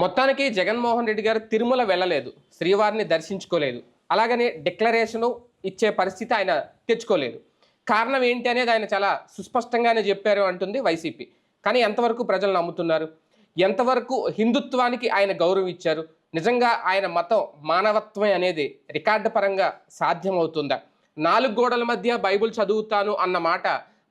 మొత్తానికి జగన్మోహన్ రెడ్డి గారు తిరుమల వెళ్ళలేదు, శ్రీవారిని దర్శించుకోలేదు, అలాగనే డిక్లరేషను ఇచ్చే పరిస్థితి ఆయన తెచ్చుకోలేదు. కారణం ఏంటి అనేది ఆయన చాలా సుస్పష్టంగానే చెప్పారు అంటుంది వైసీపీ. కానీ ఎంతవరకు ప్రజలు నమ్ముతున్నారు? ఎంతవరకు హిందుత్వానికి ఆయన గౌరవం ఇచ్చారు? నిజంగా ఆయన మతం మానవత్వం అనేది రికార్డు పరంగా సాధ్యమవుతుందా? 4 గోడల మధ్య బైబిల్ చదువుతాను అన్న మాట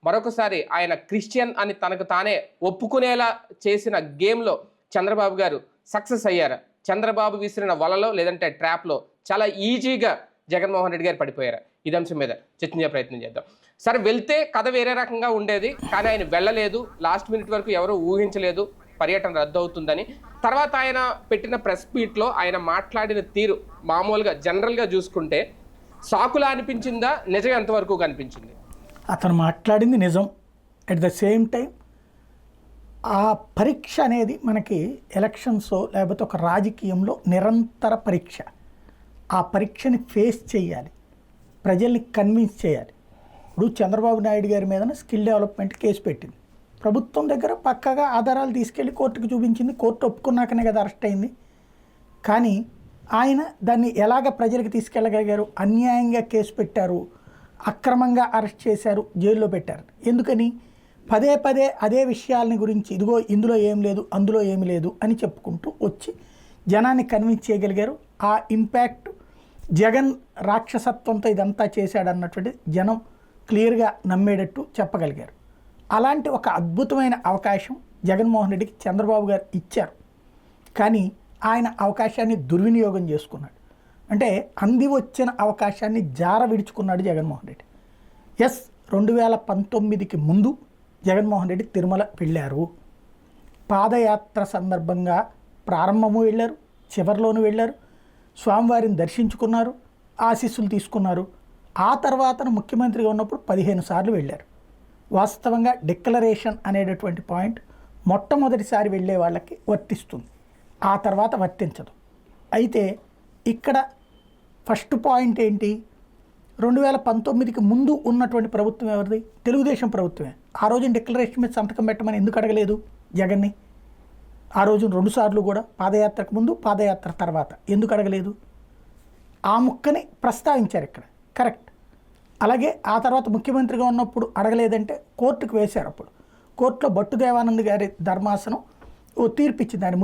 మరొకసారి ఆయన క్రిస్టియన్ అని తనకు తానే ఒప్పుకునేలా చేసిన గేమ్లో చంద్రబాబు గారు సక్సెస్ అయ్యారా? చంద్రబాబు విసిరిన వలలో లేదంటే ట్రాప్లో చాలా ఈజీగా జగన్మోహన్ రెడ్డి గారు పడిపోయారా? ఇది అంశం మీద చర్చించే ప్రయత్నం చేద్దాం. సరే, వెళ్తే కథ వేరే రకంగా ఉండేది, కానీ ఆయన వెళ్ళలేదు. లాస్ట్ మినిట్ వరకు ఎవరూ ఊహించలేదు పర్యటన రద్దు అవుతుందని. తర్వాత ఆయన పెట్టిన ప్రెస్ మీట్లో ఆయన మాట్లాడిన తీరు మామూలుగా జనరల్గా చూసుకుంటే సాకులా అనిపించిందా? నిజం ఎంతవరకు కనిపించింది? అతను మాట్లాడింది నిజం. అట్ ద సేమ్ టైం ఆ పరీక్ష అనేది మనకి ఎలక్షన్స్ లేకపోతే ఒక రాజకీయంలో నిరంతర పరీక్ష. ఆ పరీక్షని ఫేస్ చేయాలి, ప్రజల్ని కన్విన్స్ చేయాలి. ఇప్పుడు చంద్రబాబు నాయుడు గారి మీద స్కిల్ డెవలప్మెంట్ కేసు పెట్టింది ప్రభుత్వం దగ్గర, పక్కగా ఆధారాలు తీసుకెళ్ళి కోర్టుకు చూపించింది. కోర్టు ఒప్పుకున్నాకనే కదా అరెస్ట్ అయింది. కానీ ఆయన దాన్ని ఎలాగ ప్రజలకు తీసుకెళ్ళగలిగారు? అన్యాయంగా కేసు పెట్టారు, అక్రమంగా అరెస్ట్ చేశారు, జైల్లో పెట్టారు. ఎందుకని? పదే పదే అదే విషయాలని గురించి ఇదిగో ఇందులో ఏం లేదు, అందులో ఏమి లేదు అని చెప్పుకుంటూ వచ్చి జనాన్ని కన్విన్స్ చేయగలిగారు. ఆ ఇంపాక్ట్ జగన్ రాక్షసత్వంతో ఇదంతా చేశాడన్నటువంటి జనం క్లియర్గా నమ్మేటట్టు చెప్పగలిగారు. అలాంటి ఒక అద్భుతమైన అవకాశం జగన్మోహన్ రెడ్డికి చంద్రబాబు గారు ఇచ్చారు. కానీ ఆయన అవకాశాన్ని దుర్వినియోగం చేసుకున్నాడు. అంటే అంది వచ్చిన అవకాశాన్ని జార విడుచుకున్నాడు జగన్మోహన్ రెడ్డి. 2019కి ముందు జగన్మోహన్ రెడ్డి తిరుమల వెళ్ళారు. పాదయాత్ర సందర్భంగా ప్రారంభము వెళ్ళారు, చివరిలోనూ వెళ్ళారు, స్వామివారిని దర్శించుకున్నారు, ఆశీస్సులు తీసుకున్నారు. ఆ తర్వాత ముఖ్యమంత్రిగా ఉన్నప్పుడు 15 సార్లు వెళ్ళారు. వాస్తవంగా డిక్లరేషన్ అనేటటువంటి పాయింట్ మొట్టమొదటిసారి వెళ్ళే వాళ్ళకి వర్తిస్తుంది, ఆ తర్వాత వర్తించదు. అయితే ఇక్కడ ఫస్ట్ పాయింట్ ఏంటి? 2019కి ముందు ఉన్నటువంటి ప్రభుత్వం ఎవరిది? తెలుగుదేశం ప్రభుత్వమే. ఆ రోజున డిక్లరేషన్ మీద సంతకం పెట్టమని ఎందుకు అడగలేదు జగన్ని? ఆ రోజున 2 సార్లు కూడా, పాదయాత్రకు ముందు, పాదయాత్ర తర్వాత ఎందుకు అడగలేదు? ఆ ముక్కని ప్రస్తావించారు ఇక్కడ, కరెక్ట్. అలాగే ఆ తర్వాత ముఖ్యమంత్రిగా ఉన్నప్పుడు అడగలేదంటే కోర్టుకు వేశారు. అప్పుడు కోర్టులో భట్టు దేవానంద్ గారి ధర్మాసనం ఓ తీర్పు ఇచ్చింది, ఆయన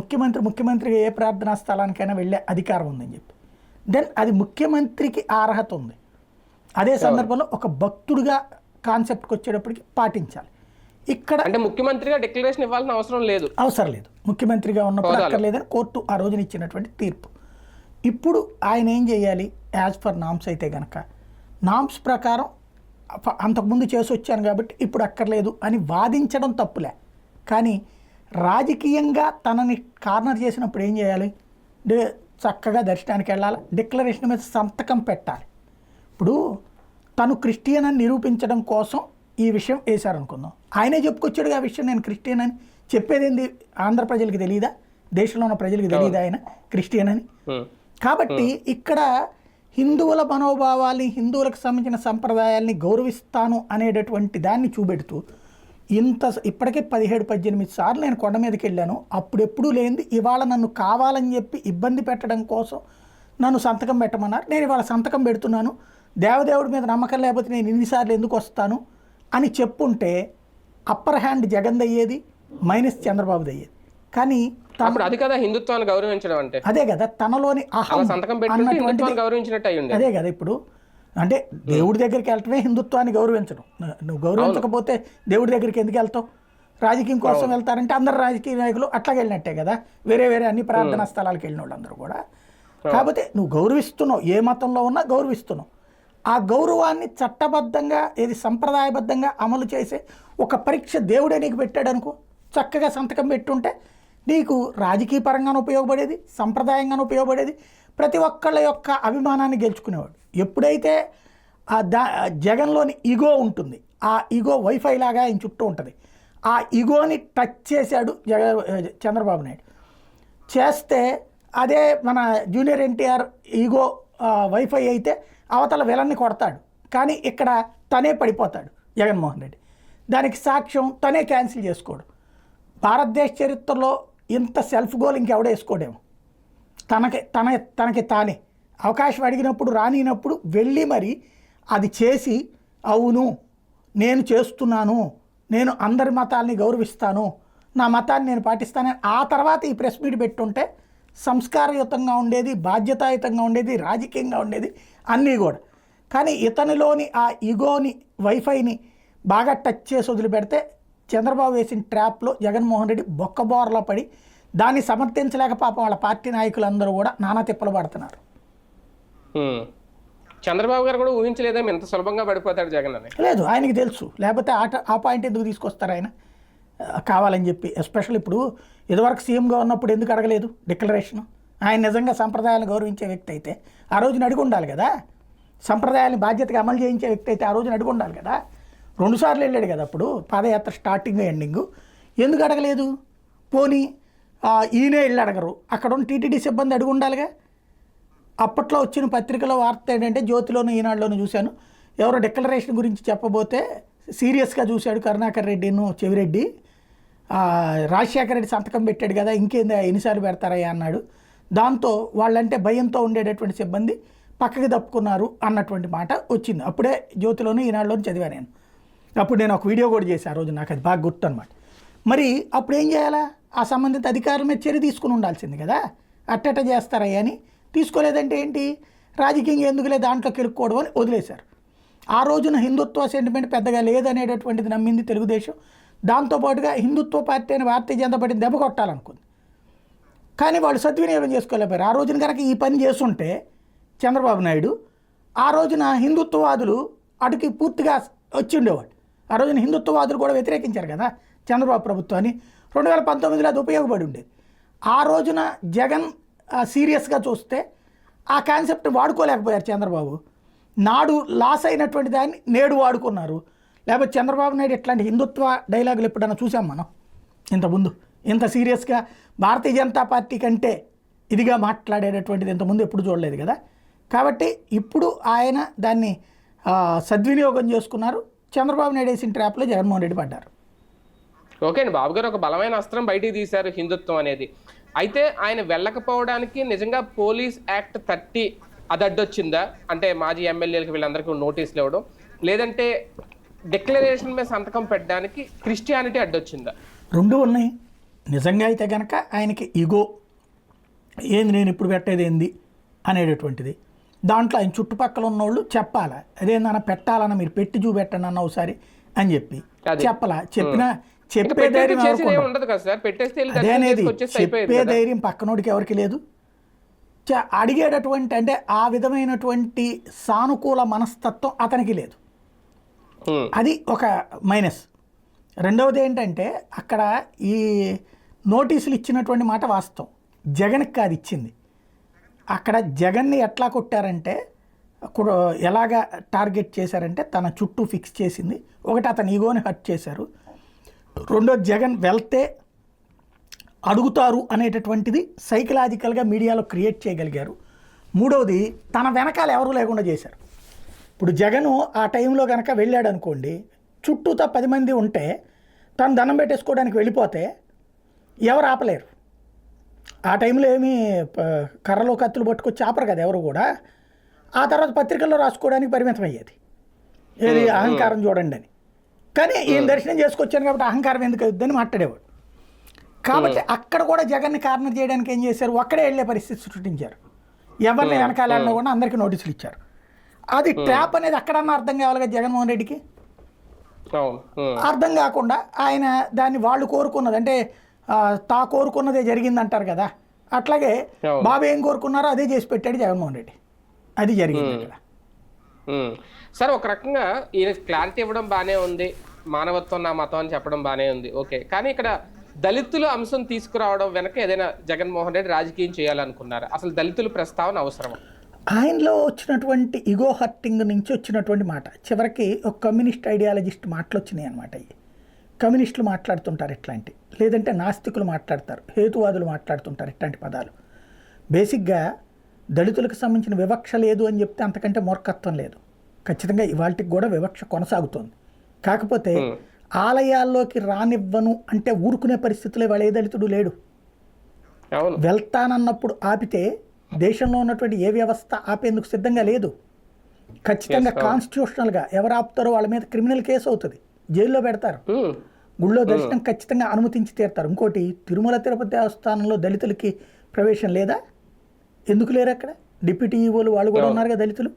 ముఖ్యమంత్రిగా ఏ ప్రార్థనా స్థలానికైనా వెళ్ళే అధికారం ఉందని చెప్పి. దెన్ అది ముఖ్యమంత్రికి ఆ అర్హత ఉంది. అదే సందర్భంలో ఒక భక్తుడిగా కాన్సెప్ట్కి వచ్చేటప్పటికి పాటించాలి. ఇక్కడ అంటే ముఖ్యమంత్రిగా డిక్లరేషన్ ఇవ్వాల్సిన అవసరం లేదు, ముఖ్యమంత్రిగా ఉన్నప్పుడు అక్కర్లేదని కోర్టు ఆ రోజున ఇచ్చినటువంటి తీర్పు. ఇప్పుడు ఆయన ఏం చేయాలి? యాజ్ పర్ నామ్స్ అయితే కనుక నామ్స్ ప్రకారం అంతకుముందు చేసి వచ్చాను కాబట్టి ఇప్పుడు అక్కర్లేదు అని వాదించడం తప్పులే. కానీ రాజకీయంగా తనని కార్నర్ చేసినప్పుడు ఏం చేయాలి? చక్కగా దర్శనానికి వెళ్ళాలి, డిక్లరేషన్ మీద సంతకం పెట్టాలి. ఇప్పుడు తను క్రిస్టియన్ అని నిరూపించడం కోసం ఈ విషయం వేశారనుకుందాం. ఆయనే చెప్పుకొచ్చాడు ఆ విషయం, నేను క్రిస్టియన్ అని. చెప్పేదేంది? ఆంధ్ర ప్రజలకి తెలియదా? దేశంలో ఉన్న ప్రజలకి తెలియదా ఆయన క్రిస్టియన్ అని? కాబట్టి ఇక్కడ హిందువుల మనోభావాల్ని, హిందువులకు సంబంధించిన సంప్రదాయాల్ని గౌరవిస్తాను అనేటటువంటి దాన్ని చూపెడుతూ ఇప్పటికే 17-18 సార్లు నేను కొండ మీదకి వెళ్ళాను, అప్పుడెప్పుడూ లేనిది ఇవాళ నన్ను కావాలని చెప్పి ఇబ్బంది పెట్టడం కోసం నన్ను సంతకం పెట్టమన్నారు, నేను ఇవాళ సంతకం పెడుతున్నాను, దేవదేవుడి మీద నమ్మకం లేకపోతే నేను ఇన్నిసార్లు ఎందుకు వస్తాను అని చెప్పుంటే అప్పర్ హ్యాండ్ జగన్ అయ్యేది, మైనస్ చంద్రబాబుది అయ్యేది. కానీ అది కదా హిందుత్వాన్ని గౌరవించడం అంటే. అదే కదా తనలోని అదే కదా. ఇప్పుడు అంటే దేవుడి దగ్గరికి వెళ్ళటమే హిందుత్వాన్ని గౌరవించడం. నువ్వు గౌరవించకపోతే దేవుడి దగ్గరికి ఎందుకు వెళ్తావు? రాజకీయం కోసం వెళ్తారంటే అందరు రాజకీయ నాయకులు అట్లాగే వెళ్ళినట్టే కదా, వేరే అన్ని ప్రార్థనా స్థలాలకు వెళ్ళిన వాళ్ళందరూ కూడా. కాకపోతే నువ్వు గౌరవిస్తున్నావు, ఏ మతంలో ఉన్నా గౌరవిస్తున్నావు. ఆ గౌరవాన్ని చట్టబద్ధంగా, ఏది సంప్రదాయబద్ధంగా అమలు చేసే ఒక పరీక్ష దేవుడే నీకు పెట్టాడు అనుకో, చక్కగా సంతకం పెట్టుంటే నీకు రాజకీయ పరంగానే ఉపయోగపడేది, సంప్రదాయంగానే ఉపయోగపడేది, ప్రతి ఒక్కళ్ళ యొక్క అభిమానాన్ని గెలుచుకునేవాడు. ఎప్పుడైతే జగన్లోని ఈగో ఉంటుంది, ఆ ఈగో వైఫై లాగా ఆయన చుట్టూ ఉంటుంది, ఆ ఈగోని టచ్ చేశాడు చంద్రబాబు నాయుడు. చేస్తే అదే మన జూనియర్ ఎన్టీఆర్ ఈగో వైఫై అయితే అవతల విలన్ని కొడతాడు, కానీ ఇక్కడ తనే పడిపోతాడు జగన్మోహన్ రెడ్డి. దానికి సాక్ష్యం తనే క్యాన్సిల్ చేసుకోడు. భారతదేశ చరిత్రలో ఇంత సెల్ఫ్ గోల్ ఇంకెవడ వేసుకోడేమో. తనకి తానే అవకాశం అడిగినప్పుడు రానినప్పుడు వెళ్ళి మరి అది చేసి అవును నేను చేస్తున్నాను, నేను అందరి మతాల్ని గౌరవిస్తాను, నా మతాన్ని నేను పాటిస్తానని ఆ తర్వాత ఈ ప్రెస్ మీట్ పెట్టుంటే సంస్కారయుతంగా ఉండేది, బాధ్యతాయుతంగా ఉండేది, రాజకీయంగా ఉండేది అన్నీ కూడా. కానీ ఇతనిలోని ఆ ఇగోని వైఫైని బాగా టచ్ చేసి వదిలిపెడితే చంద్రబాబు వేసిన ట్రాప్లో జగన్మోహన్ రెడ్డి బొక్కబోరలో పడి దాన్ని సమర్థించలేక పాపం వాళ్ళ పార్టీ నాయకులందరూ కూడా నానా తిప్పలు పడుతున్నారు. చంద్రబాబు గారు కూడా ఊహించలేదేమో ఇంత సులభంగా పడిపోతాడు జగన్ అని. లేదు, ఆయనకి తెలుసు, లేకపోతే ఆ పాయింట్ ఎందుకు తీసుకొస్తారు ఆయన కావాలని చెప్పి. ఎస్పెషల్ ఇప్పుడు ఇదివరకు సీఎంగా ఉన్నప్పుడు ఎందుకు అడగలేదు డిక్లరేషన్? ఆయన నిజంగా సంప్రదాయాలను గౌరవించే వ్యక్తి అయితే ఆ రోజున అడిగి ఉండాలి కదా, సంప్రదాయాన్ని బాధ్యతగా అమలు చేయించే వ్యక్తి అయితే ఆ రోజున అడిగి ఉండాలి కదా. 2 సార్లు వెళ్ళాడు కదా అప్పుడు పాదయాత్ర స్టార్టింగ్ ఎండింగు, ఎందుకు అడగలేదు? పోనీ ఈయనే వెళ్ళి అడగరు, అక్కడ ఉన్న టీటీడీ సిబ్బంది అడిగి ఉండాలిగా. అప్పట్లో వచ్చిన పత్రికలో వార్త ఏంటంటే జ్యోతిలోను ఈనాడులోను చూశాను, ఎవరో డిక్లరేషన్ గురించి చెప్పబోతే సీరియస్గా చూశాడు కరుణాకర్ రెడ్డిను చెవిరెడ్డి, రాజశేఖర రెడ్డి సంతకం పెట్టాడు కదా ఇంకేందా ఎన్నిసార్లు పెడతారయ్యా అన్నాడు. దాంతో వాళ్ళంటే భయంతో ఉండేటటువంటి సిబ్బంది పక్కకి తప్పుకున్నారు అన్నటువంటి మాట వచ్చింది. అప్పుడే జ్యోతిలోను ఈనాడులోను చదివాను నేను. అప్పుడు నేను ఒక వీడియో కూడా చేశాను ఆ రోజు, నాకు అది బాగా గుర్తు అనమాట. మరి అప్పుడు ఏం చేయాలా? ఆ సంబంధిత అధికారుల మీద చర్య తీసుకుని ఉండాల్సింది కదా. అట్టట చేస్తారయ్యా అని తీసుకోలేదంటే ఏంటి, రాజకీయంగా ఎందుకులే దాంట్లో కెలుక్కోవడం అని వదిలేశారు. ఆ రోజున హిందుత్వ సెంటిమెంట్ పెద్దగా లేదనేటటువంటిది నమ్మింది తెలుగుదేశం. దాంతోపాటుగా హిందుత్వ పార్టీ అని భారతీయ జనతా పార్టీని దెబ్బ కొట్టాలనుకుంది, కానీ వాళ్ళు సద్వినియోగం చేసుకోలేకపోయారు. ఆ రోజున కనుక ఈ పని చేస్తుంటే చంద్రబాబు నాయుడు ఆ రోజున హిందుత్వవాదులు అటుకి పూర్తిగా వచ్చి ఉండేవాడు. ఆ రోజున హిందుత్వవాదులు కూడా వ్యతిరేకించారు కదా చంద్రబాబు ప్రభుత్వాన్ని. 2019లో అది ఉపయోగపడి ఉండేది. ఆ రోజున జగన్ సీరియస్గా చూస్తే ఆ కాన్సెప్ట్ వాడుకోలేకపోయారు చంద్రబాబు. నాడు లాస్ అయినటువంటి దాన్ని నేడు వాడుకున్నారు. లేకపోతే చంద్రబాబు నాయుడు ఇట్లాంటి హిందుత్వ డైలాగులు ఎప్పుడైనా చూసాం మనం ఇంతకుముందు? ఇంత సీరియస్గా భారతీయ జనతా పార్టీ కంటే ఇదిగా మాట్లాడేటటువంటిది ఇంతకుముందు ఎప్పుడు చూడలేదు కదా. కాబట్టి ఇప్పుడు ఆయన దాన్ని సద్వినియోగం చేసుకున్నారు. చంద్రబాబు నాయుడు వేసిన ట్రాప్లో జగన్మోహన్ రెడ్డి పడ్డారు. ఓకే అండి, బాబు గారు ఒక బలమైన అస్త్రం బయటికి తీశారు హిందుత్వం అనేది. అయితే ఆయన వెళ్ళకపోవడానికి నిజంగా పోలీస్ యాక్ట్ 30 అది అడ్డొచ్చిందా? అంటే మాజీ ఎమ్మెల్యేలకు వీళ్ళందరికీ నోటీసులు ఇవ్వడం, లేదంటే డిక్లరేషన్ మీద సంతకం పెట్టడానికి క్రిస్టియానిటీ అడ్డొచ్చిందా? 2 ఉన్నాయి. నిజంగా అయితే కనుక ఆయనకి ఇగో ఏంది నేను ఇప్పుడు పెట్టేది ఏంది అనేటటువంటిది. దాంట్లో ఆయన చుట్టుపక్కల ఉన్నోళ్ళు చెప్పాలా, అదేందన్నా పెట్టాలన్నా మీరు పెట్టి చూపెట్టండి అన్న ఒకసారి అని చెప్పి చెప్పాలా. చెప్పే ధైర్యం అదేనేది, చెప్పే ధైర్యం పక్కనోడికి ఎవరికి లేదు. అడిగేటటువంటి అంటే ఆ విధమైనటువంటి సానుకూల మనస్తత్వం అతనికి లేదు. అది ఒక మైనస్. రెండవది ఏంటంటే అక్కడ ఈ నోటీసులు ఇచ్చినటువంటి మాట వాస్తవం, జగన్కి కాదు ఇచ్చింది. అక్కడ జగన్ని ఎట్లా కొట్టారంటే ఎలాగా టార్గెట్ చేశారంటే తన చుట్టూ ఫిక్స్ చేసింది. ఒకటి అతని ఈగోని హర్ట్ చేశారు, రెండోది జగన్ వెళ్తే అడుగుతారు అనేటటువంటిది సైకలాజికల్గా మీడియాలో క్రియేట్ చేయగలిగారు. మూడవది తన వెనకాల ఎవరు లేకుండా చేశారు. ఇప్పుడు జగను ఆ టైంలో కనుక వెళ్ళాడు అనుకోండి, చుట్టూతో 10 మంది ఉంటే తను దండం పెట్టేసుకోవడానికి వెళ్ళిపోతే ఎవరు ఆపలేరు. ఆ టైంలో ఏమీ కర్రలో కత్తులు పట్టుకొచ్చి ఆపరు కదా ఎవరు కూడా. ఆ తర్వాత పత్రికల్లో రాసుకోవడానికి పరిమితం అయ్యేది, ఏది అహంకారం చూడండి అని. కానీ ఈయన దర్శనం చేసుకొచ్చాను కాబట్టి అహంకారం ఎందుకు అవుతుందని మాట్లాడేవాడు. కాబట్టి అక్కడ కూడా జగన్ని కార్నర్ చేయడానికి ఏం చేశారు, ఒక్కడే వెళ్ళే పరిస్థితి సృష్టించారు. ఎవరిని వెనకాలన్నా కూడా అందరికీ నోటీసులు ఇచ్చారు. అది ట్రాప్ అనేది అక్కడన్నా అర్థం కావాలి కదా జగన్మోహన్ రెడ్డికి. అర్థం కాకుండా ఆయన దాన్ని వాళ్ళు కోరుకున్నది అంటే తా కోరుకున్నదే జరిగిందంటారు కదా, అట్లాగే బాబు ఏం కోరుకున్నారో అదే చేసి పెట్టాడు జగన్మోహన్ రెడ్డి. అది జరిగింది ఇక్కడ. సార్ ఒక రకంగా ఈయన క్లారిటీ ఇవ్వడం బాగానే ఉంది, మానవత్వం నా మతం అని చెప్పడం బాగానే ఉంది, ఓకే. కానీ ఇక్కడ దళితుల అంశం తీసుకురావడం వెనక ఏదైనా జగన్మోహన్ రెడ్డి రాజకీయం చేయాలనుకున్నారు? అసలు దళితుల ప్రస్తావన అవసరమా? ఆయనలో వచ్చినటువంటి ఇగో హర్టింగ్ నుంచి వచ్చినటువంటి మాట చివరికి ఒక కమ్యూనిస్ట్ ఐడియాలజిస్ట్ మాటలు వచ్చినాయి అనమాట. ఇవి కమ్యూనిస్టులు మాట్లాడుతుంటారు ఇట్లాంటి, లేదంటే నాస్తికులు మాట్లాడతారు, హేతువాదులు మాట్లాడుతుంటారు ఇట్లాంటి పదాలు. బేసిక్గా దళితులకు సంబంధించిన వివక్ష లేదు అని చెప్తే అంతకంటే మూర్ఖత్వం లేదు. ఖచ్చితంగా ఇవాళకి కూడా వివక్ష కొనసాగుతోంది. కాకపోతే ఆలయాల్లోకి రానివ్వను అంటే ఊరుకునే పరిస్థితుల్లో ఇవాళ ఏ దళితుడు లేడు. అవును. వెళ్తానన్నప్పుడు ఆపితే దేశంలో ఉన్నటువంటి ఏ వ్యవస్థ ఆపేందుకు సిద్ధంగా లేదు. ఖచ్చితంగా Yes, అవును. కాన్స్టిట్యూషనల్గా ఎవరు ఆపుతారో వాళ్ళ మీద క్రిమినల్ కేసు అవుతుంది, జైల్లో పెడతారు. ఉమ్, గుళ్ళో దర్శనం ఖచ్చితంగా అనుమతించి తీరుతారు. ఇంకోటి, తిరుమల తిరుపతి దేవస్థానంలో దళితులకి ప్రవేశం లేదా? ఎందుకు లేరు అక్కడ? డిప్యూటీ ఈవోలు వాళ్ళు కూడా అవును. ఉన్నారుగా దళితులు.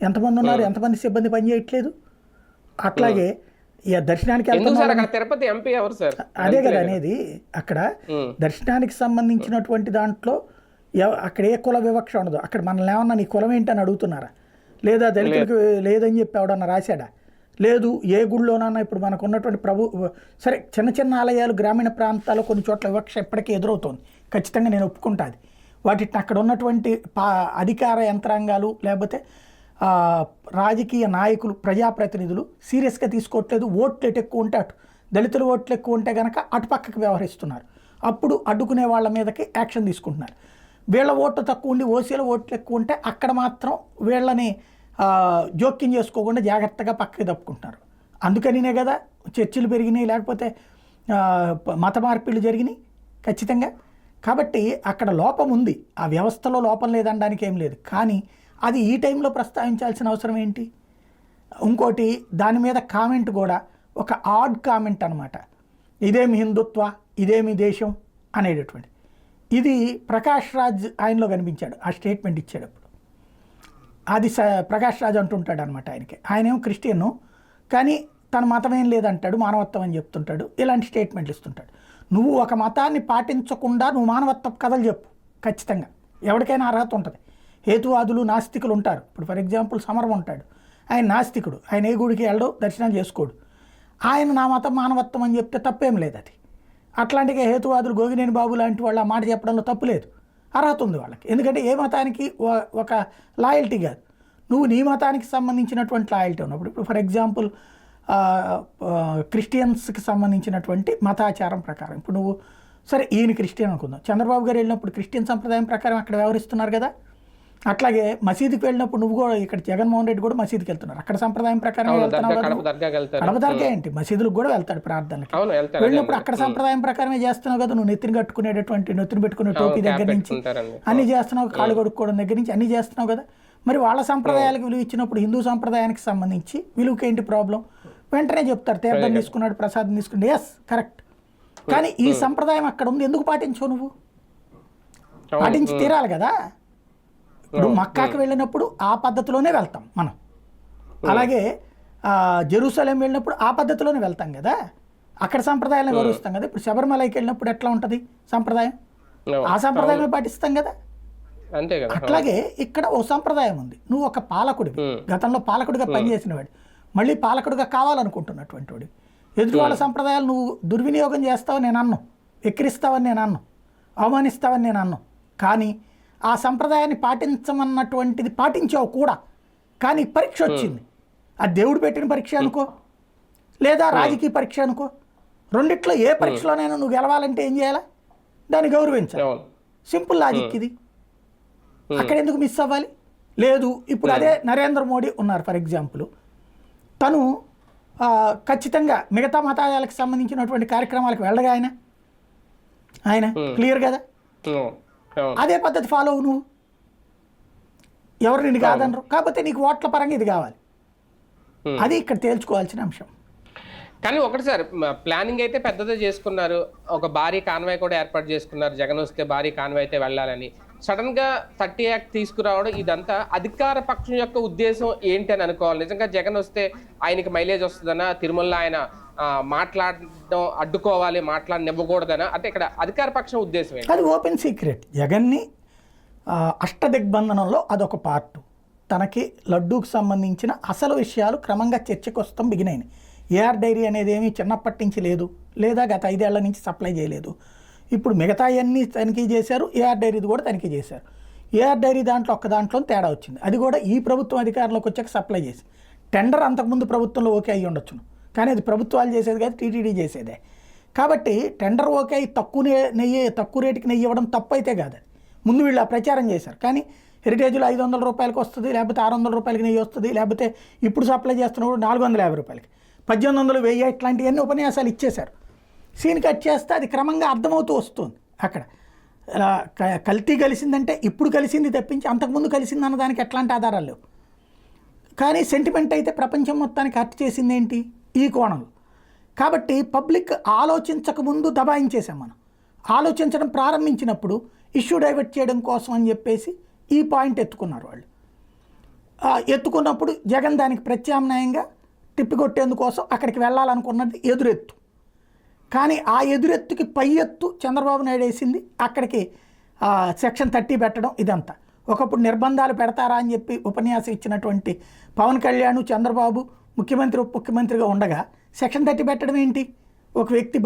ఎంతమంది ఉన్నారు? ఎంతమంది సిబ్బంది పనిచేయట్లేదు? అట్లాగే ఇక దర్శనానికి ఎందుకు వెళ్తున్న సార్ వాళ్ళని- అక్కడ తిరుపతి ఎంపీ ఎవరు సార్? అదే కదా అనేది. అక్కడ ఉమ్, దర్శనానికి సంబంధించినటువంటి దాంట్లో అక్కడ ఏ కుల వివక్ష ఉండదు. అక్కడ మనల్ని ఏమన్నా నీ కులం ఏంటని అడుగుతున్నారా? లేదా దళితులకు లేదని చెప్పి ఎవడన్నా రాశాడా? లేదు. ఏ గుళ్ళోనన్నా ఇప్పుడు మనకు ఉన్నటువంటి సరే చిన్న చిన్న ఆలయాలు గ్రామీణ ప్రాంతాల్లో కొన్ని చోట్ల వివక్ష ఎప్పటికీ ఎదురవుతోంది, ఖచ్చితంగా నేను ఒప్పుకుంటాది. వాటిని అక్కడ ఉన్నటువంటి అధికార యంత్రాంగాలు లేకపోతే రాజకీయ నాయకులు, ప్రజాప్రతినిధులు సీరియస్గా తీసుకోవట్లేదు. ఓట్లు ఎక్కువ ఉంటే అటు దళితుల ఓట్లు ఎక్కువ ఉంటే కనుక అటుపక్కకి వ్యవహరిస్తున్నారు. అప్పుడు అడ్డుకునే వాళ్ళ మీదకి యాక్షన్ తీసుకుంటున్నారు. వీళ్ళ ఓట్లు తక్కువ ఉండి ఓసీల ఓట్లు ఎక్కువ ఉంటే అక్కడ మాత్రం వీళ్ళని జోక్యం చేసుకోకుండా జాగ్రత్తగా పక్కకి తప్పుకుంటున్నారు. అందుకనినే కదా చర్చలు పెరిగినాయి, లేకపోతే మత మార్పిళ్ళు జరిగినాయి ఖచ్చితంగా. కాబట్టి అక్కడ లోపం ఉంది, ఆ వ్యవస్థలో లోపం లేదనడానికి ఏం లేదు. కానీ అది ఈ టైంలో ప్రస్తావించాల్సిన అవసరం ఏంటి? ఇంకోటి, దాని మీద కామెంట్ కూడా ఒక ఆడ్ కామెంట్ అనమాట. ఇదేమి హిందుత్వ, ఇదేమి దేశం అనేటటువంటి. ఇది ప్రకాష్ రాజ్ ఆయనలో కనిపించాడు, ఆ స్టేట్మెంట్ ఇచ్చేటప్పుడు. అది ప్రకాష్ రాజ్ అంటుంటాడు అనమాట. ఆయనేమో క్రిస్టియను, కానీ తన మతం ఏం లేదంటాడు, మానవత్వం అని చెప్తుంటాడు. ఇలాంటి స్టేట్మెంట్లు ఇస్తుంటాడు. నువ్వు ఒక మతాన్ని పాటించకుండా నువ్వు మానవత్వ కథలు చెప్పు, ఖచ్చితంగా ఎవరికైనా అర్హత ఉంటుంది. హేతువాదులు, నాస్తికులు ఉంటారు. ఇప్పుడు ఫర్ ఎగ్జాంపుల్ సమరం ఉంటాడు, ఆయన నాస్తికుడు, ఆయన ఏ గుడికి వెళ్ళడు, దర్శనం చేసుకోడు. ఆయన నా మతం మానవత్వం అని చెప్తే తప్పేం లేదు. అది అట్లాంటిగా హేతువాదులు, గోగినేని బాబు లాంటి వాళ్ళు ఆ మాట చెప్పడంలో తప్పు లేదు, అర్హత ఉంది వాళ్ళకి. ఎందుకంటే ఏ మతానికి ఒక లాయల్టీ కాదు, నువ్వు నీ మతానికి సంబంధించినటువంటి లాయల్టీ ఉన్నప్పుడు. ఇప్పుడు ఫర్ ఎగ్జాంపుల్ క్రిస్టియన్స్కి సంబంధించినటువంటి మతాచారం ప్రకారం ఇప్పుడు నువ్వు సరే ఈయన క్రిస్టియన్ అనుకుందాం, చంద్రబాబు గారు వెళ్ళినప్పుడు క్రిస్టియన్ సంప్రదాయం ప్రకారం అక్కడ వ్యవహరిస్తున్నారు కదా. అట్లాగే మసీదుకి వెళ్ళినప్పుడు నువ్వు కూడా, ఇక్కడ జగన్మోహన్ రెడ్డి కూడా మసీదుకి వెళ్తున్నారు, అక్కడ సంప్రదాయం ప్రకారం వెళ్తున్నావు కదా. కడప దర్గా ఏంటి, మసీదులకు కూడా వెళ్తాడు ప్రార్థనకి. వెళ్ళినప్పుడు అక్కడ సంప్రదాయం ప్రకారమే చేస్తున్నావు కదా. నువ్వు నెత్తిని కట్టుకునేటటువంటి, నెత్తిని పెట్టుకునే టోపీ దగ్గర నుంచి అన్ని చేస్తున్నావు, కాళ్ళు కొడుక్కోవడం దగ్గర నుంచి అన్ని చేస్తున్నావు కదా. మరి వాళ్ళ సంప్రదాయాలకు విలువ ఇచ్చినప్పుడు హిందూ సంప్రదాయానికి సంబంధించి విలువకి ఏంటి ప్రాబ్లం? వెంటనే చెప్తారు, తీర్థం తీసుకున్నాడు, ప్రసాదం తీసుకున్నాడు, ఎస్ కరెక్ట్. కానీ ఈ సంప్రదాయం అక్కడ ఉంది, ఎందుకు పాటించవు నువ్వు? పాటించి తీరాలి కదా. ఇప్పుడు మక్కాకి వెళ్ళినప్పుడు ఆ పద్ధతిలోనే వెళ్తాం మనం, అలాగే జెరూసలేం వెళ్ళినప్పుడు ఆ పద్ధతిలోనే వెళ్తాం కదా, అక్కడ సంప్రదాయాలను గౌరవిస్తాం కదా. ఇప్పుడు శబరిమలకి వెళ్ళినప్పుడు ఎట్లా ఉంటుంది సంప్రదాయం? ఆ సంప్రదాయమే పాటిస్తాం కదా. అంతే కదా. అట్లాగే ఇక్కడ ఓ సంప్రదాయం ఉంది. నువ్వు ఒక పాలకుడివి, గతంలో పాలకుడిగా పనిచేసిన వాడు, మళ్ళీ పాలకుడిగా కావాలనుకుంటున్నటువంటి వాడు. ఎదుటి వాళ్ళ సంప్రదాయాలు నువ్వు దుర్వినియోగం చేస్తావని నేను అన్నాను, ఎక్కిరిస్తావని నేను అన్నాను, అవమానిస్తావని నేను అన్నాను. కానీ ఆ సంప్రదాయాన్ని పాటించమన్నటువంటిది పాటించావు కూడా. కానీ పరీక్ష వచ్చింది, అది దేవుడు పెట్టిన పరీక్ష అనుకో, లేదా రాజకీయ పరీక్ష అనుకో, రెండిట్లో ఏ పరీక్షలోనైనా నువ్వు గెలవాలంటే ఏం చేయాలా? దాన్ని గౌరవించాలి. సింపుల్ లాజిక్ ఇది. అక్కడ ఎందుకు మిస్ అవ్వాలి? లేదు. ఇప్పుడు అదే నరేంద్ర మోడీ ఉన్నారు ఫర్ ఎగ్జాంపుల్, తను ఖచ్చితంగా మిగతా మతాలకు సంబంధించినటువంటి కార్యక్రమాలకు వెళ్ళగా ఆయన క్లియర్ కదా. అదే పద్ధతి ఫాలో అవ్వు నువ్వు, ఎవరు నిన్ను కాదనరు. కాకపోతే నీకు ఓట్ల పరంగా ఇది కావాలి, అది ఇక్కడ తేల్చుకోవాల్సిన అంశం. కానీ ఒకటి సార్, ప్లానింగ్ అయితే పెద్దదే చేసుకున్నారు, ఒక భారీ కాన్వాయ్ కూడా ఏర్పాటు చేసుకున్నారు, జగన్ వస్తే భారీ కాన్వాయ్ అయితే వెళ్ళాలని. సడన్ గా 30 యాక్ట్ తీసుకురావడం, ఇదంతా అధికార పక్షం యొక్క ఉద్దేశం ఏంటి అని అనుకోవాలి. నిజంగా జగన్ వస్తే ఆయనకి మైలేజ్ వస్తుందనా, తిరుమల ఆయన మాట్లాడడం అడ్డుకోవాలి, మాట్లాడనివ్వకూడదనా, అంటే ఇక్కడ అధికార పక్షం ఉద్దేశం ఏంటి? అది ఓపెన్ సీక్రెట్. జగన్ని అష్టదిగ్బంధనంలో అదొక పార్ట్. తనకి లడ్డూకి సంబంధించిన అసలు విషయాలు క్రమంగా చర్చకు వస్తాం బిగినైన. ఏఆర్ డైరీ అనేది ఏమీ చిన్నప్పటి నుంచి లేదు, లేదా గత 5 ఏళ్ల నుంచి సప్లై చేయలేదు. ఇప్పుడు మిగతా అన్నీ తనిఖీ చేశారు, ఏఆర్ డైరీది కూడా తనిఖీ చేశారు. ఏఆర్ డైరీ దాంట్లో ఒక్క దాంట్లో తేడా వచ్చింది, అది కూడా ఈ ప్రభుత్వం అధికారంలోకి వచ్చాక సప్లై చేసి. టెండర్ అంతకుముందు ప్రభుత్వంలో ఓకే అయ్యి ఉండొచ్చును, కానీ అది ప్రభుత్వాలు చేసేది కాదు, టీటీడీ చేసేదే. కాబట్టి టెండర్ ఓకే అయ్యి తక్కువ రేటుకి నెయ్యి ఇవ్వడం తప్పు అయితే కాదు. అది ముందు వీళ్ళు ప్రచారం చేశారు. కానీ హెరిటేజ్లో 500 రూపాయలకి వస్తుంది, లేకపోతే 600 రూపాయలకి నెయ్యి వస్తుంది, లేకపోతే ఇప్పుడు సప్లై చేస్తున్నప్పుడు 450 రూపాయలకి, 1800, 1000 ఇట్లాంటివన్నీ ఉపన్యాసాలు ఇచ్చేశారు. సీన్ కట్ చేస్తే అది క్రమంగా అర్థమవుతూ వస్తుంది. అక్కడ కల్తీ కలిసిందంటే ఇప్పుడు కలిసింది తప్పించి అంతకుముందు కలిసింది అన్నదానికి ఎట్లాంటి ఆధారాలు లేవు. కానీ సెంటిమెంట్ అయితే ప్రపంచం మొత్తానికి హర్ట్ చేసింది ఏంటి ఈ కోణంలో. కాబట్టి పబ్లిక్ ఆలోచించకముందు దబాయించేసాం మనం. ఆలోచించడం ప్రారంభించినప్పుడు ఇష్యూ డైవర్ట్ చేయడం కోసం అని చెప్పేసి ఈ పాయింట్ ఎత్తుకున్నారు వాళ్ళు. ఎత్తుకున్నప్పుడు జగన్ దానికి ప్రత్యామ్నాయంగా తిప్పికొట్టేందుకోసం అక్కడికి వెళ్ళాలనుకున్నది ఎదురెత్తు. కానీ ఆ ఎదురెత్తుకి పై ఎత్తు చంద్రబాబు నాయుడు వేసింది అక్కడికి సెక్షన్ 30 పెట్టడం. ఇదంతా ఒకప్పుడు నిర్బంధాలు పెడతారా అని చెప్పి ఉపన్యాసం ఇచ్చినటువంటి పవన్ కళ్యాణ్ చంద్రబాబు ముఖ్యమంత్రి ఉప ముఖ్యమంత్రిగా ఉండగా సెక్షన్ 30 పెట్టడం ఏంటి? ఒక వ్యక్తి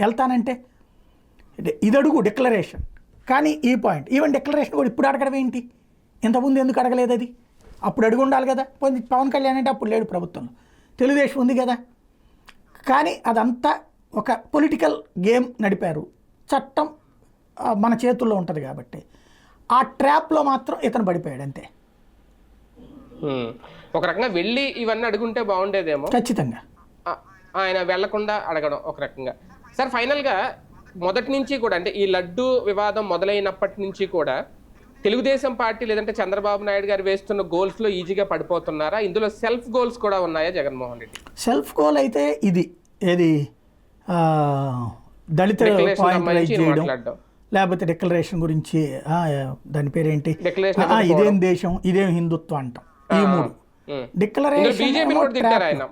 వెళ్తానంటే ఇది అడుగు డిక్లరేషన్. కానీ ఈ పాయింట్ ఈవెన్ డిక్లరేషన్ కూడా ఇప్పుడు అడగడం ఏంటి? ఇంతకుముందు ఎందుకు అడగలేదు? అది అప్పుడు అడుగు ఉండాలి కదా. పవన్ కళ్యాణ్ అంటే అప్పుడు లేడు ప్రభుత్వంలో, తెలుగుదేశం ఉంది కదా. కానీ అదంతా ఒక పొలిటికల్ గేమ్ నడిపారు. చట్టం మన చేతుల్లో ఉంటుంది కాబట్టి ఆ ట్రాప్లో మాత్రం ఇతను పడిపోయాడు అంతే. ఒక రకంగా వెళ్ళి ఇవన్నీ అడుగుంటే బాగుండేదేమో. ఖచ్చితంగా ఆయన వెళ్లకుండా అడగడం ఒక రకంగా. సార్ ఫైనల్గా మొదటి నుంచి కూడా అంటే ఈ లడ్డు వివాదం మొదలైనప్పటి నుంచి కూడా తెలుగుదేశం పార్టీ లేదంటే చంద్రబాబు నాయుడు గారు వేస్తున్న గోల్స్లో ఈజీగా పడిపోతున్నారా? ఇందులో సెల్ఫ్ గోల్స్ కూడా ఉన్నాయా జగన్మోహన్ రెడ్డి? సెల్ఫ్ గోల్ అయితే ఇది ఏది దళిత పాయింట్ రైజ్ చేయడం, లేకపోతే డిక్లరేషన్ గురించి దాని పేరేంటి, ఇదేం దేశం ఇదేం హిందుత్వం అంటాం. ఈ మూడు డిక్లరేషన్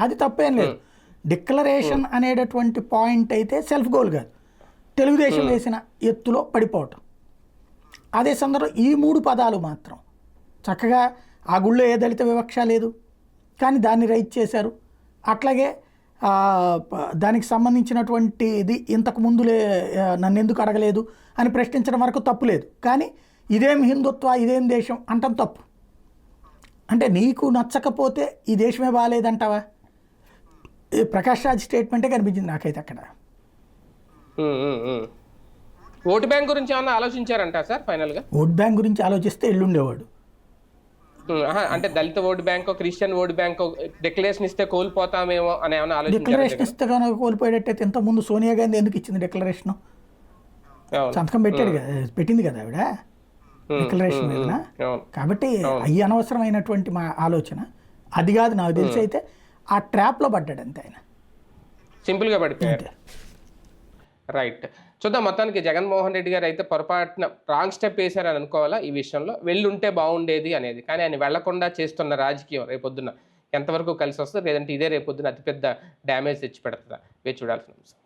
అది తప్పేం లేదు. డిక్లరేషన్ అనేటటువంటి పాయింట్ అయితే సెల్ఫ్ గోల్ కాదు, తెలుగుదేశం వేసిన ఎత్తులో పడిపోవటం. అదే సందర్భం ఈ మూడు పదాలు మాత్రం చక్కగా ఆ గుళ్ళో ఏ దళిత వివక్ష లేదు కానీ దాన్ని రైజ్ చేశారు. అట్లాగే దానికి సంబంధించినటువంటి ఇది ఇంతకు ముందులే నన్ను ఎందుకు అడగలేదు అని ప్రశ్నించడం వరకు తప్పు లేదు. కానీ ఇదేం హిందుత్వ ఇదేం దేశం అంటాం తప్పు. అంటే నీకు నచ్చకపోతే ఈ దేశమే బాగాలేదంటావా? ప్రకాష్ రాజ్ స్టేట్మెంటే కనిపించింది నాకైతే అక్కడ. ఓటు బ్యాంక్ గురించి ఏమన్నా ఆలోచించారంట సార్ ఫైనల్గా? ఓట్ బ్యాంక్ గురించి ఆలోచిస్తే ఎల్లుండేవాడు. అంటే దళిత vote bank Christian vote bank declaration ఇస్తే కోల్పోతామేమో అని ఏమైనా ఆలోచించారు? డిక్లరేషన్ ఇస్తే కనుక కోల్పోయేటట్టయితే ఇంతకుముందు సోనియా గాంధీ ఎందుకు ఇచ్చింది డిక్లరేషన్? సంతకం పెట్టాడు కదా, పెట్టింది కదా ఆవిడ డిక్లరేషన్ మీద. కాబట్టి అవి అనవసరమైనటువంటి మా ఆలోచన అది కాదు. నాకు తెలిసి అయితే ఆ ట్రాప్లో పడ్డాడు అంతే ఆయన, సింపుల్గా పడిపోయాడు. రైట్, చూద్దాం. మొత్తానికి జగన్మోహన్ రెడ్డి గారు అయితే పొరపాటున రాంగ్ స్టెప్ వేశారని అనుకోవాలా ఈ విషయంలో? వెళ్ళుంటే బాగుండేది అనేది. కానీ ఆయన వెళ్లకుండా చేస్తున్న రాజకీయం రేపొద్దున ఎంతవరకు కలిసి వస్తుంది, లేదంటే ఇదే రేపొద్దున అతిపెద్ద డ్యామేజ్ తెచ్చి పెడుతుందా వేచి చూడాల్సిన అంశం.